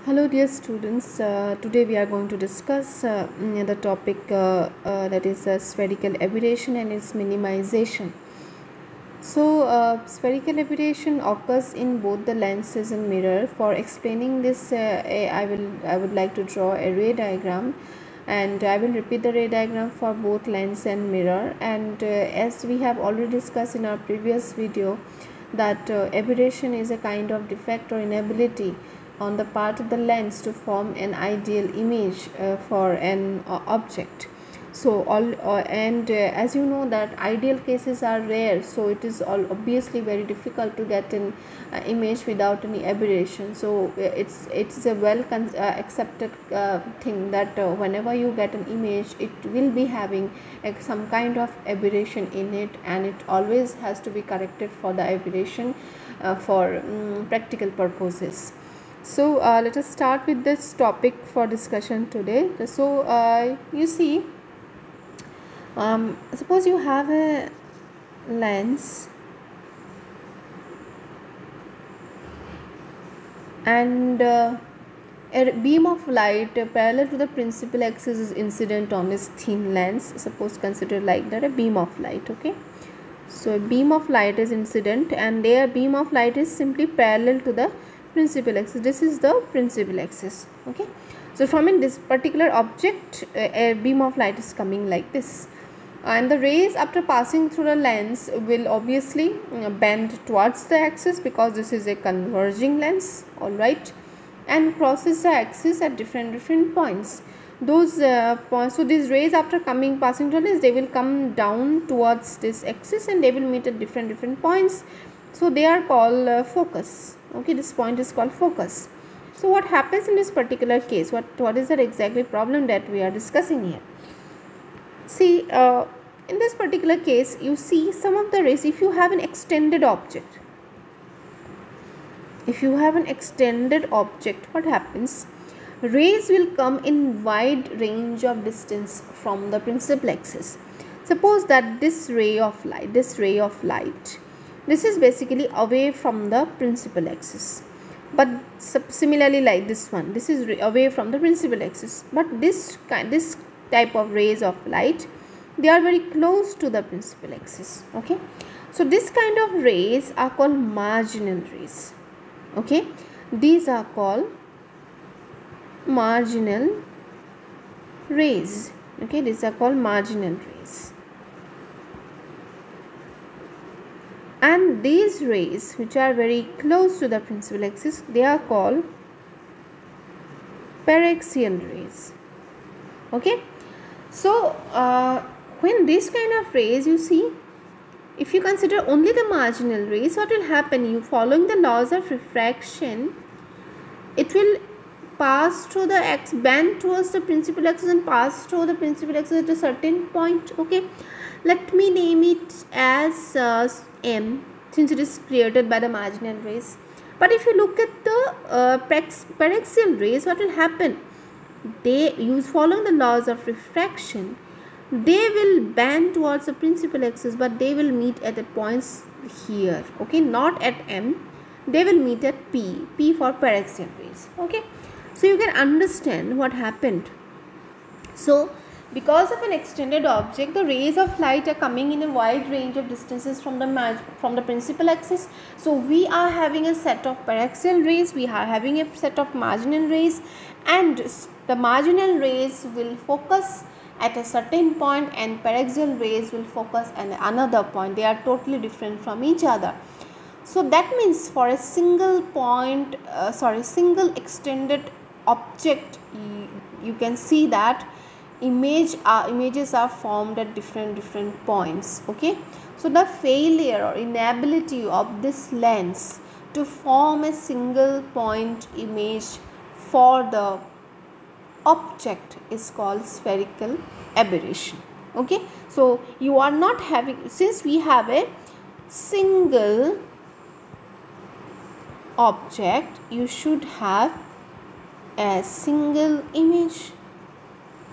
Hello dear students, today we are going to discuss the topic that is spherical aberration and its minimization. Spherical aberration occurs in both the lenses and mirror. For explaining this, I would like to draw a ray diagram, and I will repeat the ray diagram for both lens and mirror. And as we have already discussed in our previous video, that aberration is a kind of defect or inability on the part of the lens to form an ideal image for an object. As you know that ideal cases are rare, so it is all obviously very difficult to get an image without any aberration. So it's a well accepted thing that whenever you get an image, it will be having some kind of aberration in it, and it always has to be corrected for the aberration for practical purposes. So let us start with this topic for discussion today. You see, suppose you have a lens and a beam of light parallel to the principal axis is incident on this thin lens. Suppose consider like that, a beam of light. Okay, so a beam of light is incident, and their beam of light is simply parallel to the principal axis. This is the principal axis. Okay, so from in this particular object a beam of light is coming like this, and the rays after passing through the lens will obviously bend towards the axis because this is a converging lens, all right, and crosses the axis at different points. Those points, so these rays after passing through the lens, they will come down towards this axis and they will meet at different points. So they are called focus. Okay, this point is called focus. So what happens in this particular case? What is the exactly problem that we are discussing here? See, in this particular case, you see some of the rays. If you have an extended object, what happens? Rays will come in wide range of distance from the principal axis. Suppose that this ray of light, this is basically away from the principal axis, but similarly like this one, this is away from the principal axis, but this type of rays of light, they are very close to the principal axis. Okay, so this kind of rays are called marginal rays. Okay, these are called marginal rays. Okay, these are called marginal rays. And these rays which are very close to the principal axis, they are called paraxial rays. Okay, so when this kind of rays, you see, if you consider only the marginal rays, what will happen? You following the laws of refraction, it will pass through the axis, bend towards the principal axis and pass through the principal axis at a certain point. Okay, let me name it as M, since it is created by the marginal rays. But if you look at the paraxial rays, what will happen? They following the laws of refraction, they will bend towards the principal axis, but they will meet at the points here. Okay, not at M, they will meet at P for paraxial rays. Okay, so you can understand what happened. So because of an extended object, the rays of light are coming in a wide range of distances from the principal axis. So we are having a set of paraxial rays, we are having a set of marginal rays, and the marginal rays will focus at a certain point and paraxial rays will focus at another point. They are totally different from each other. So that means for a single point, single extended object, you can see that images are formed at different points. Okay, so the failure or inability of this lens to form a single point image for the object is called spherical aberration. Okay, so you are not having, since we have a single object, you should have a single image.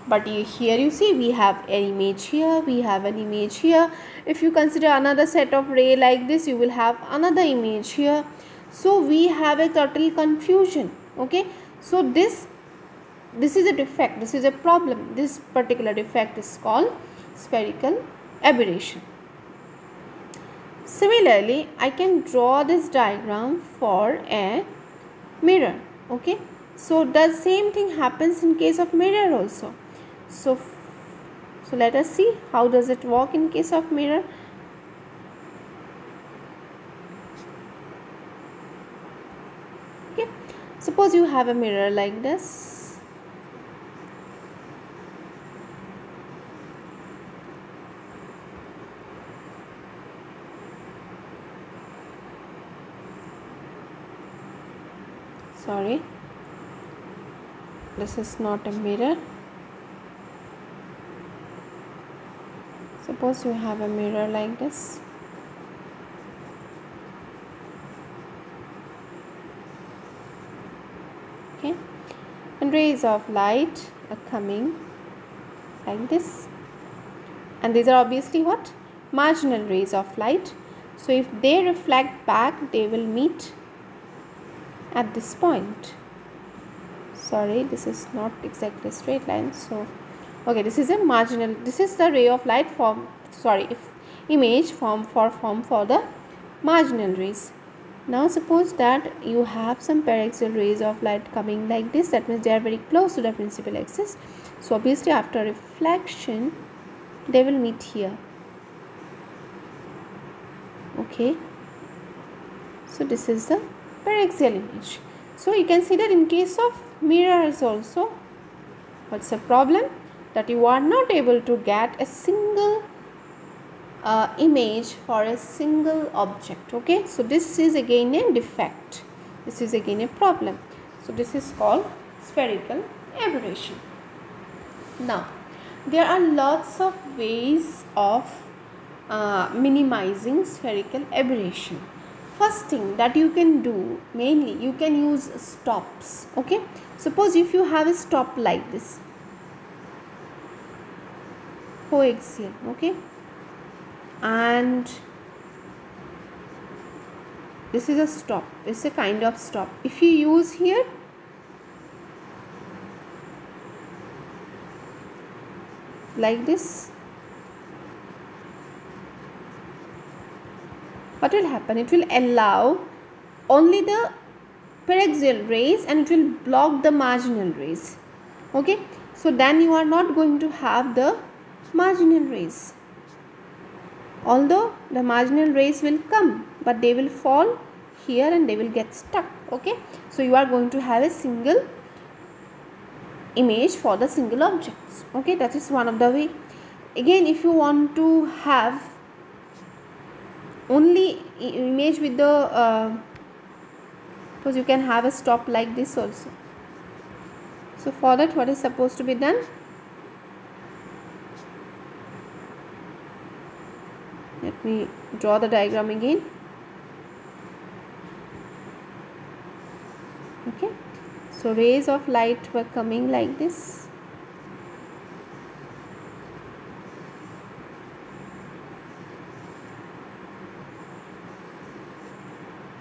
But here you see we have an image here, we have an image here. If you consider another set of ray like this, you will have another image here. So we have a total confusion. Okay, So this is a defect, this is a problem. This particular defect is called spherical aberration. Similarly, I can draw this diagram for a mirror. Okay, so the same thing happens in case of mirror also. So let us see how does it work in case of mirror. Okay, suppose you have a mirror like this. Sorry, this is not a mirror. Suppose you have a mirror like this. Okay, and rays of light are coming like this, and these are obviously what? Marginal rays of light. So if they reflect back, they will meet at this point. Sorry, this is not exactly a straight line. So okay, this is a marginal, this is the ray of light form, sorry, if image form for the marginal rays. Now suppose that you have some paraxial rays of light coming like this, that means they are very close to the principal axis. So obviously after reflection they will meet here. Okay, so this is the paraxial image. So you can see that in case of mirrors also, what's the problem? That you are not able to get a single image for a single object. Okay, so this is again a defect, this is again a problem. So this is called spherical aberration. Now there are lots of ways of minimizing spherical aberration. First thing that you can do, mainly you can use stops. Okay, suppose if you have a stop like this, coaxial, okay, and this is a stop, this is a kind of stop. If you use here, like this, what will happen? It will allow only the paraxial rays and it will block the marginal rays. Okay, so then you are not going to have the marginal rays, although the marginal rays will come, but they will fall here and they will get stuck. Okay, so you are going to have a single image for the single objects. Okay, that is one of the way. Again, if you want to have only image with the suppose you can have a stop like this also. So for that, what is supposed to be done? Let me draw the diagram again. Okay, so rays of light were coming like this.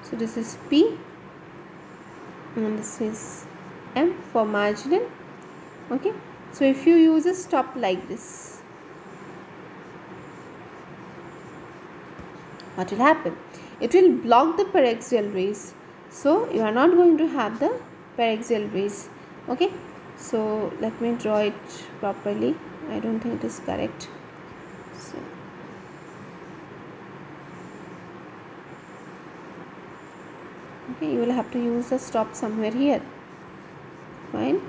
So this is P and this is M for marginal. Okay, so if you use a stop like this, what will happen? It will block the paraxial rays, so you are not going to have the paraxial rays. Okay, so let me draw it properly. I don't think it is correct. So okay, you will have to use a stop somewhere here. Fine.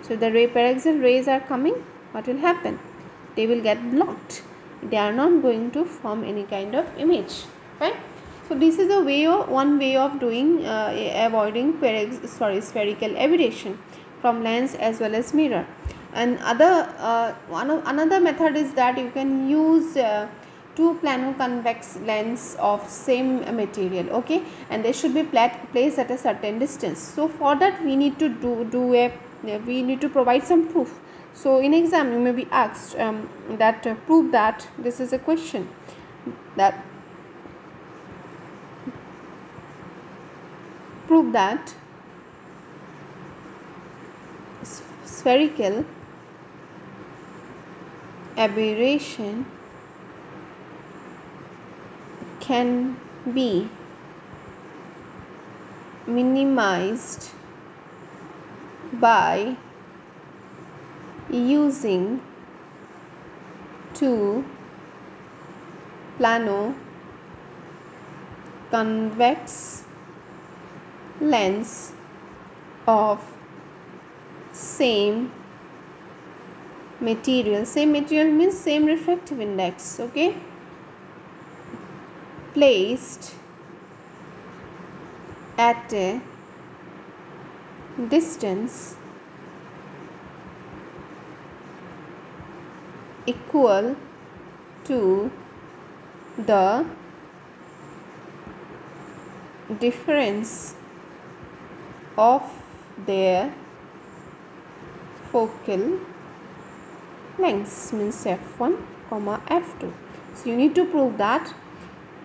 So the paraxial rays are coming. What will happen? They will get blocked. They are not going to form any kind of image. Right? So this is a way of one way of doing avoiding spherical aberration from lens as well as mirror. And another method is that you can use two plano-convex lens of same material. Okay, and they should be placed at a certain distance. So for that we need to we need to provide some proof. So in exam you may be asked that prove that, this is a question, that prove that spherical aberration can be minimized by using two plano convex lens of same material. Same material means same refractive index, okay, placed at a distance equal to the difference of their focal lengths, means f1 comma f2. So you need to prove that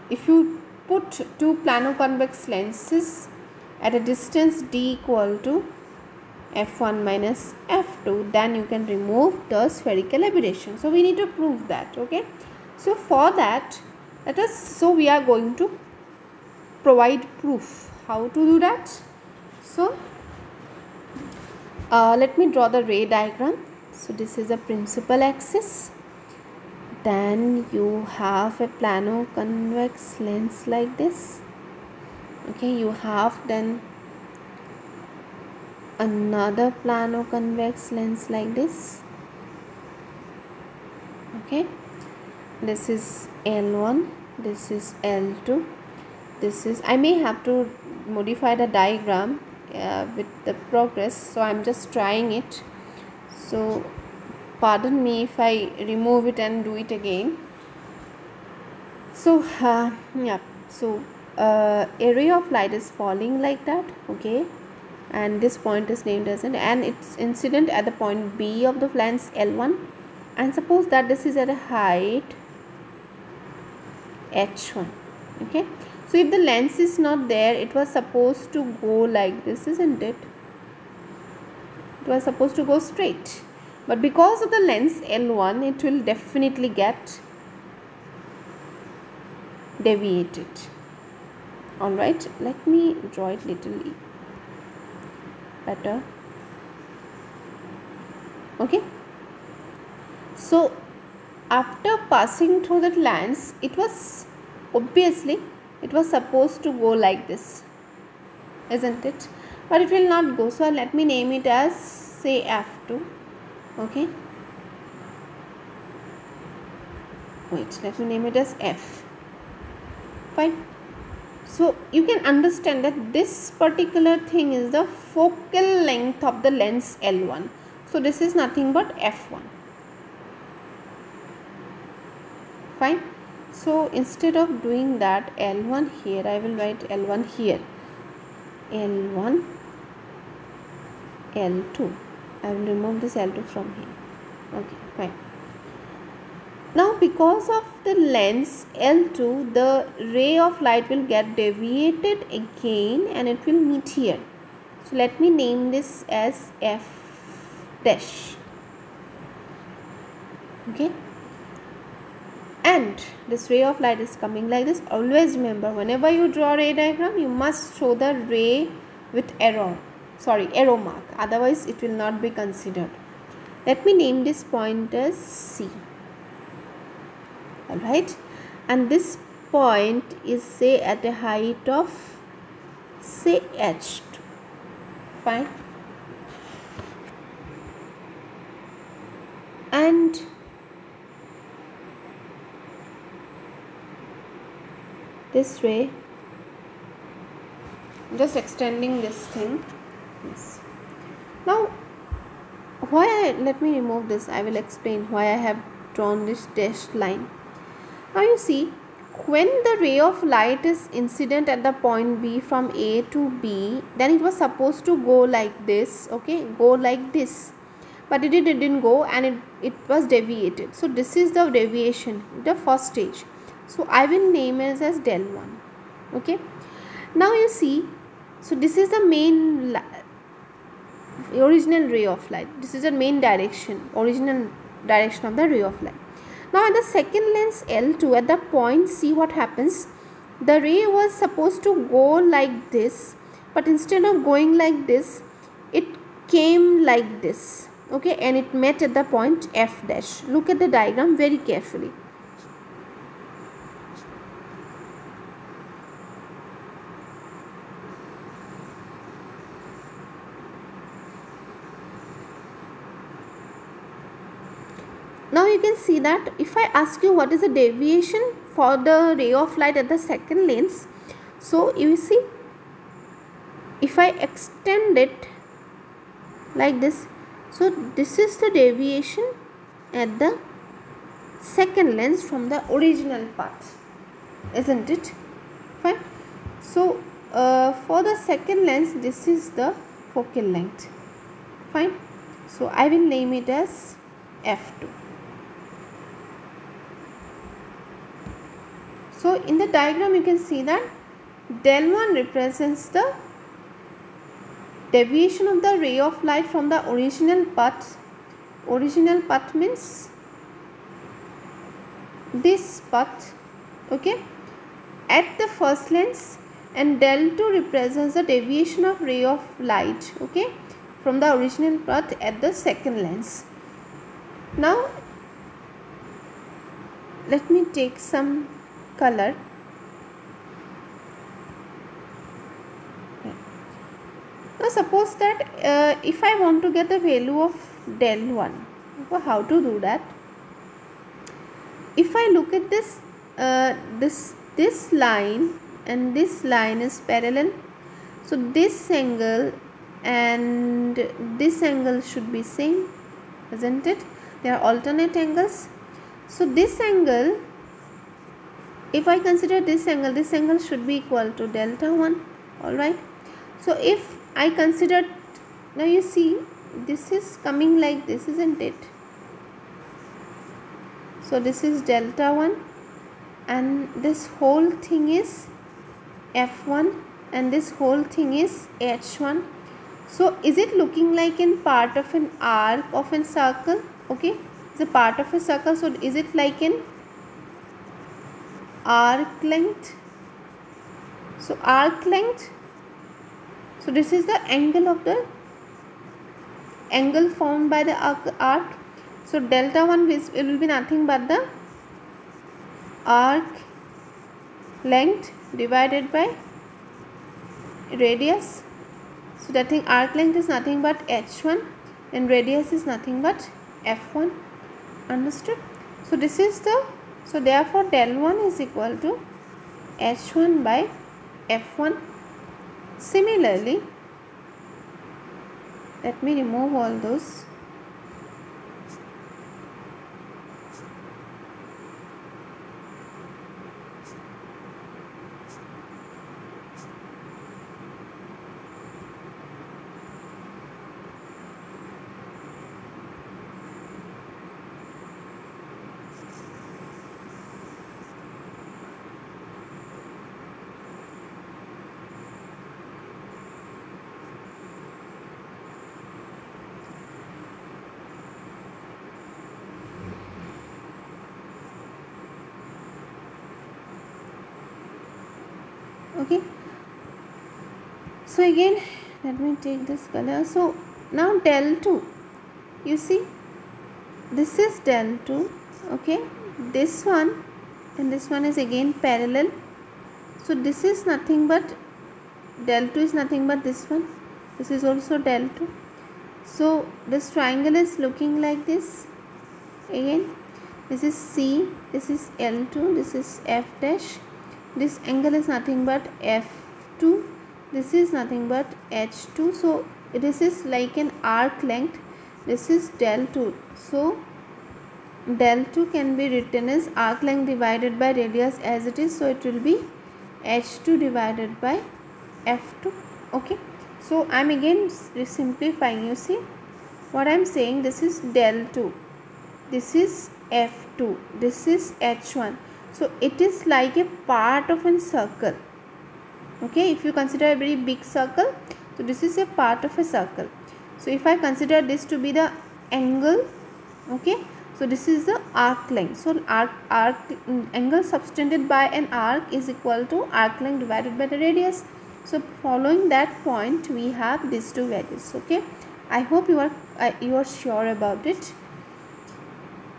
if you put two plano-convex lenses at a distance d equal to f1 minus f2, then you can remove the spherical aberration. So we need to prove that, okay. So for that, we are going to provide proof. How to do that? So let me draw the ray diagram. So this is a principal axis, then you have a plano convex lens like this, okay. You have then another plano convex lens like this, okay. This is L1, this is L2, this is, I may have to modify the diagram with the progress, so I'm just trying it, so pardon me if I remove it and do it again. So yeah, so a ray of light is falling like that, okay, and this point is named as an, and it's incident at the point B of the lens L1, and suppose that this is at a height h1, okay. So if the lens is not there, it was supposed to go like this, isn't it? It was supposed to go straight, but because of the lens L1, it will definitely get deviated. Alright, let me draw it little better, okay. So after passing through that lens, it was obviously it was supposed to go like this, isn't it? But it will not go, so let me name it as, say, f2, okay. Wait, let me name it as f. Fine. So you can understand that this particular thing is the focal length of the lens L1. So this is nothing but f1. Fine. So instead of doing that L1 here, I will write L1 here, L1, L2. I will remove this L2 from here, okay, fine. Now because of the lens L2, the ray of light will get deviated again and it will meet here. So let me name this as f dash, okay. And this ray of light is coming like this. Always remember, whenever you draw a ray diagram, you must show the ray with arrow mark, otherwise it will not be considered. Let me name this point as C. Alright, and this point is, say, at a height of, say, h2. Fine. And this ray, just extending this thing. Yes. Now let me remove this. I will explain why I have drawn this dashed line. Now you see, when the ray of light is incident at the point B from A to B, then it was supposed to go like this, okay, go like this, but it didn't go, and it was deviated. So this is the deviation, the first stage. So I will name it as del 1, okay. Now you see, so this is the main original ray of light. This is the main direction, original direction of the ray of light. Now at the second lens L2, at the point C, what happens? The ray was supposed to go like this, but instead of going like this, it came like this, okay, and it met at the point F dash. Look at the diagram very carefully. Now you can see that if I ask you what is the deviation for the ray of light at the second lens, so you see, if I extend it like this, so this is the deviation at the second lens from the original path, isn't it? Fine. So for the second lens, this is the focal length. Fine. So I will name it as F2. So in the diagram you can see that del 1 represents the deviation of the ray of light from the original path. Original path means this path, okay, at the first lens, and del 2 represents the deviation of ray of light, okay, from the original path at the second lens. Now let me take some color. Now suppose that if I want to get the value of del 1, so how to do that? If I look at this, this line and this line is parallel, so this angle and this angle should be same, isn't it? They are alternate angles. So this angle, if I consider this angle should be equal to delta 1. Alright. So if I consider, now you see this is coming like this, isn't it? So this is delta 1 and this whole thing is F1 and this whole thing is H1. So is it looking like in part of an arc of a circle? Okay, it's a part of a circle. So is it like an arc length? So arc length, so this is the angle of the angle formed by the arc. So delta 1 it will be nothing but the arc length divided by radius. So that thing, arc length is nothing but h1 and radius is nothing but f1. Understood? So this is the, so therefore del 1 is equal to h1 by f1. Similarly, let me remove all those. Okay, so again let me take this color. So now del 2, you see this is del 2, okay, this one and this one is again parallel. So this is nothing but del 2 is nothing but this one, this is also del 2. So this triangle is looking like this. Again this is C, this is L2, this is F dash. This angle is nothing but f2, this is nothing but h2. So this is like an arc length, this is del 2. So del 2 can be written as arc length divided by radius as it is. So it will be h2 divided by f2. Okay, so I am again simplifying. You see what I am saying, this is del 2, this is f2, this is h1. So it is like a part of a circle. Okay, if you consider a very big circle, so this is a part of a circle. So if I consider this to be the angle, okay, so this is the arc length. So angle subtended by an arc is equal to arc length divided by the radius. So following that point we have these two values. Okay, I hope you are sure about it.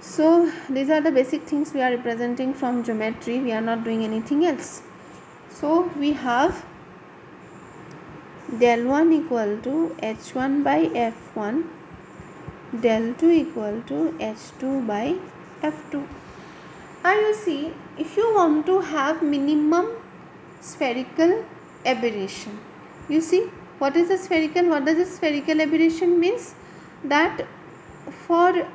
So these are the basic things we are representing from geometry. We are not doing anything else. So we have del 1 equal to h1 by f1, del 2 equal to h2 by f2. Now you see, if you want to have minimum spherical aberration, you see what is the spherical, what does the spherical aberration means? That for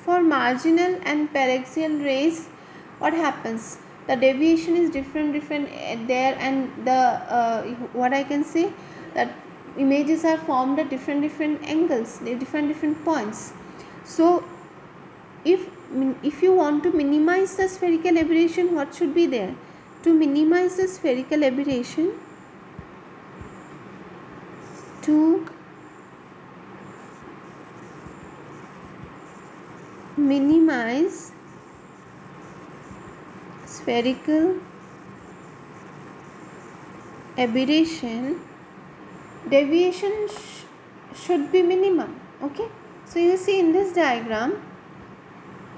marginal and paraxial rays, what happens? The deviation is different there, and the what I can say, that images are formed at different angles, different points. So if you want to minimize the spherical aberration, what should be there? To minimize the spherical aberration, to minimize spherical aberration, deviation should be minimum. Okay, so you see in this diagram,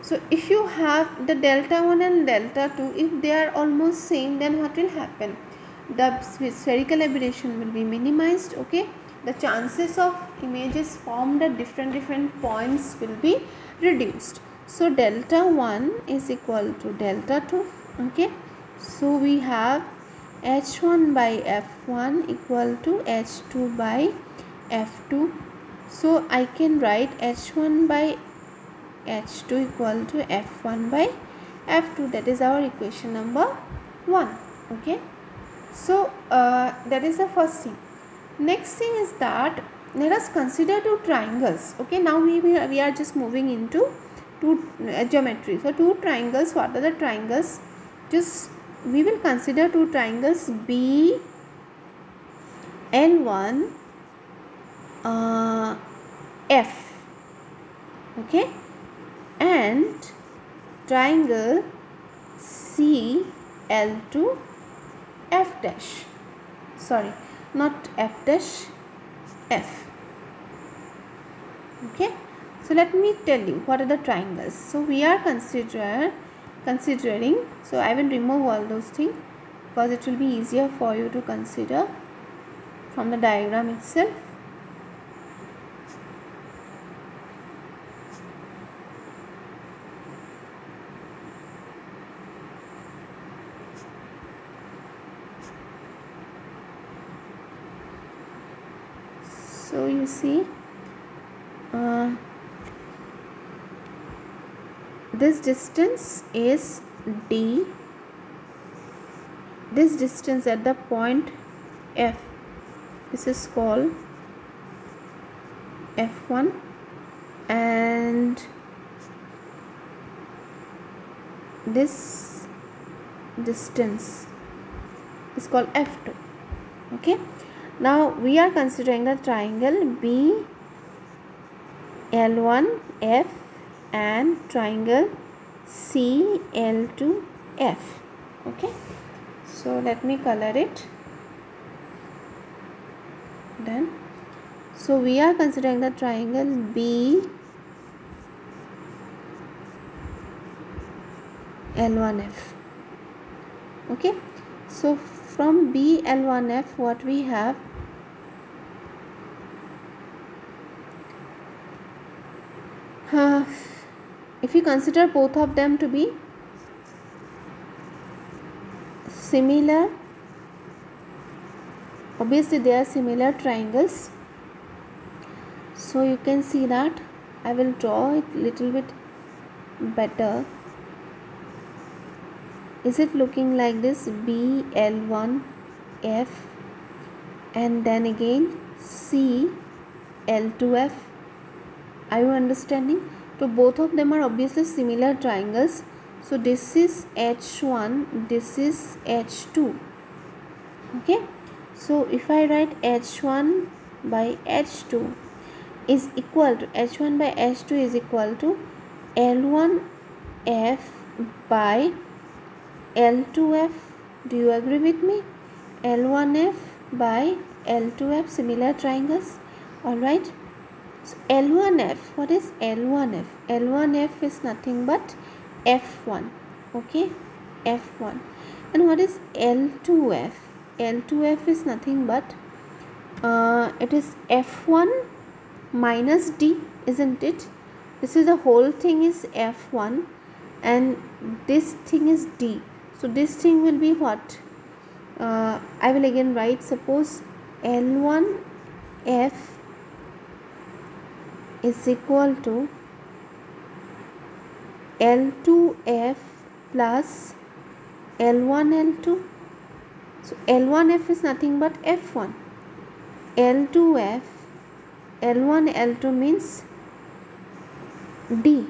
so if you have the delta 1 and delta 2, if they are almost same, then what will happen? The spherical aberration will be minimized. Okay, the chances of images formed at different points will be reduced. So delta 1 is equal to delta 2. Okay, so we have h1 by f1 equal to h2 by f2. So I can write h1 by h2 equal to f1 by f2. That is our equation number 1. Okay, so that is the first thing. Next thing is that let us consider two triangles. Okay, now we are just moving into geometry. So two triangles. What are the triangles? Just we will consider two triangles B L1 F. Okay, and triangle C L2 F dash. Sorry, not F dash, F. Okay, so let me tell you what are the triangles. So we are considering, so I will remove all those things because it will be easier for you to consider from the diagram itself. So you see, this distance is D. This distance at the point F, this is called F1, and this distance is called F2. Okay, now we are considering the triangle B L1 F and triangle C L2 F. Okay, so let me color it. Then so we are considering the triangle B L1F. Okay, so from B L1F what we have, if you consider both of them to be similar, obviously they are similar triangles, so you can see that I will draw it little bit better. Is it looking like this? B L1 F and then again C L2 F. Are you understanding? So both of them are obviously similar triangles. So this is H1, this is H2. Okay, so if I write H1 by H2, is equal to H1 by H2 is equal to L1F by L2F. Do you agree with me? L1F by L2F, similar triangles. Alright. So L1F, what is L1F? L1F is nothing but F1. Okay, F1. And what is L2F? L2F is nothing but it is F1 minus D, isn't it? This is the whole thing is F1 and this thing is D. So this thing will be what? I will again write, suppose L1F is equal to L2F plus L1L2. So L1F is nothing but F1. L2F, L1L2 means D.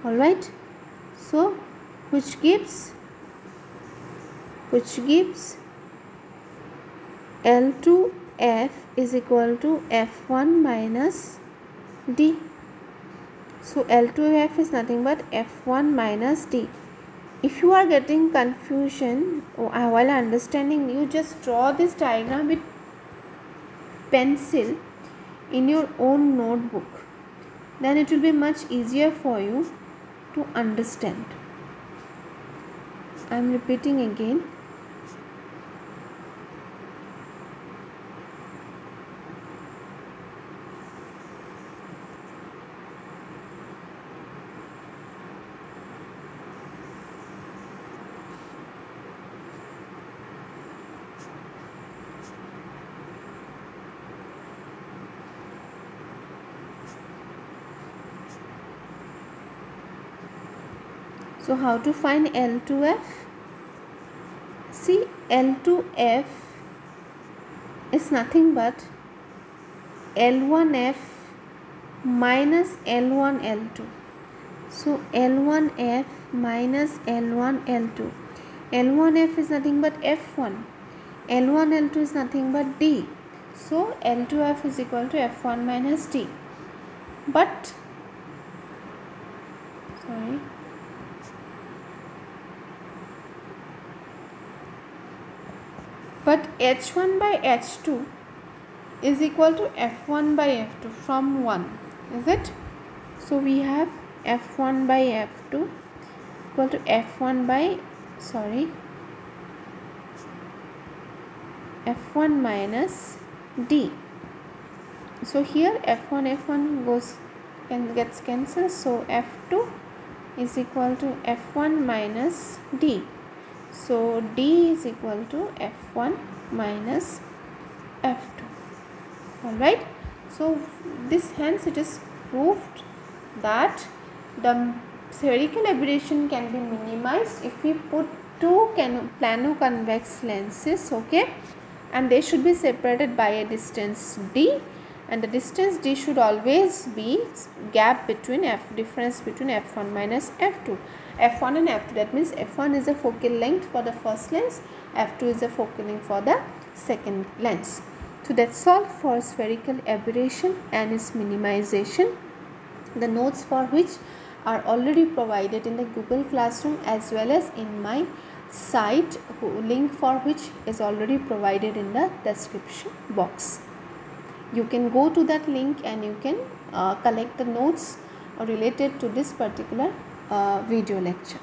Alright. So which gives L2F is equal to F1 minus D. So L2F is nothing but F1 minus D. If you are getting confusion while understanding, you just draw this diagram with pencil in your own notebook. Then it will be much easier for you to understand. I am repeating again. So how to find L2F? See, L2F is nothing but L1F minus L1L2. So L1F minus L1L2. L1F is nothing but F1. L1L2 is nothing but D. So L2F is equal to F1 minus D. But H1 by H2 is equal to F1 by F2 from 1, is it? So we have F1 by F2 equal to F1 minus D. So here F1 gets cancelled. So F2 is equal to F1 minus D. So D is equal to F1 minus F2. Alright. So hence it is proved that the spherical aberration can be minimized if we put two plano-convex lenses, okay, and they should be separated by a distance D, and the distance D should always be gap between difference between F1 minus F2. F1 and F2, that means F1 is the focal length for the first lens, F2 is the focal length for the second lens. So that's all for spherical aberration and its minimization, the notes for which are already provided in the Google Classroom as well as in my site, link for which is already provided in the description box. You can go to that link and you can collect the notes related to this particular video lecture.